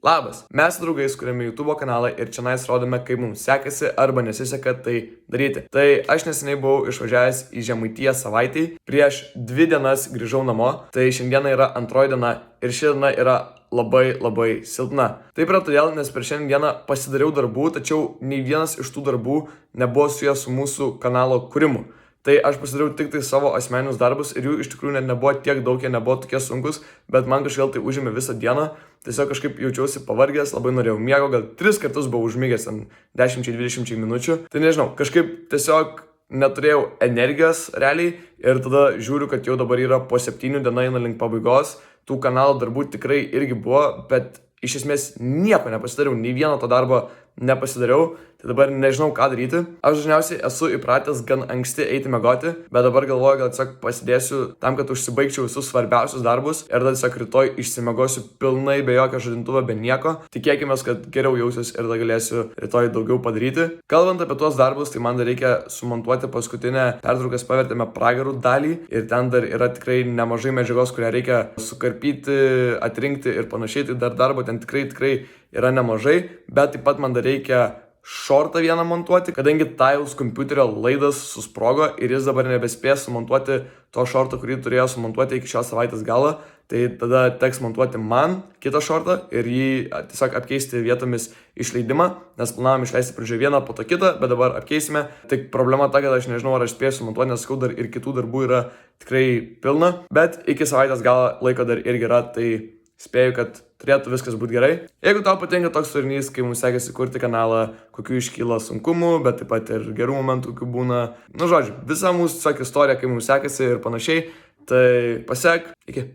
Labas, mes su draugais kuriame YouTube kanalą ir čionais rodome, kaip mums sekasi arba nesiseka tai daryti. Tai aš neseniai buvau išvažiavęs į Žemaitiją savaitei, prieš 2 dienas grįžau namo, tai šiandieną yra antroji diena ir ši diena yra labai silpna. Taip yra todėl, nes per šiandieną pasidariau darbų, tačiau nei vienas iš tų darbų nebuvo susijęs su mūsų kanalo kūrimu. Tai aš pasidariau tik tai savo asmeninius darbus ir jų iš tikrųjų net nebuvo tiek daug, jie nebuvo tokie sunkus, bet man kažkaip tai užėmė visą dieną. Tiesiog kažkaip jaučiausi pavargęs, labai norėjau miego, gal 3 kartus buvau užmigęs 10-20 minučių. Tai nežinau, kažkaip tiesiog neturėjau energijos realiai ir tada žiūriu, kad jau dabar yra po 7 diena eina link pabaigos. Tų kanalo darbų tikrai irgi buvo, bet iš esmės nieko nepasidariau, nei vieno to darbo nepasidariau, tai dabar nežinau ką daryti. Aš dažniausiai esu įpratęs gan anksti eiti miegoti, bet dabar galvoju, gal tiesiog pasidėsiu tam, kad užsibaigčiau visus svarbiausius darbus ir tada tiesiog rytoj išsimiegosiu pilnai be jokio žadintuvo, be nieko. Tikėkime, kad geriau jausiuos ir tada galėsiu rytoj daugiau padaryti. Kalbant apie tuos darbus, tai man dar reikia sumontuoti paskutinę pertraukas pavertėme pragarų dalį ir ten dar yra tikrai nemažai medžiagos, kurią reikia sukarpyti, atrinkti ir panašiai, tai dar darbo ten tikrai yra nemažai, bet taip pat man dar reikia šortą vieną montuoti, kadangi Tiles kompiuterio laidas susprogo ir jis dabar nebespės sumontuoti to šorto, kurį turėjo sumontuoti iki šios savaitės galo, tai tada teks montuoti man kitą šortą ir jį tiesiog apkeisti vietomis išleidimą, nes planavom išleisti pradžioje vieną, po to kitą, bet dabar apkeisime. Tik problema ta, kad aš nežinau, ar aš spėsiu montuoti, nes sakau, dar ir kitų darbų yra tikrai pilna, bet iki savaitės galo laiko dar irgi yra, tai spėju, kad turėtų viskas būti gerai. Jeigu tau patinka toks turinys, kai mums sekasi kurti kanalą, kokių iškyla sunkumų, bet taip pat ir gerų momentų, kokių būna. Nu, žodžiu, visa mūsų istorija, kai mums sekasi ir panašiai, tai pasek. Iki.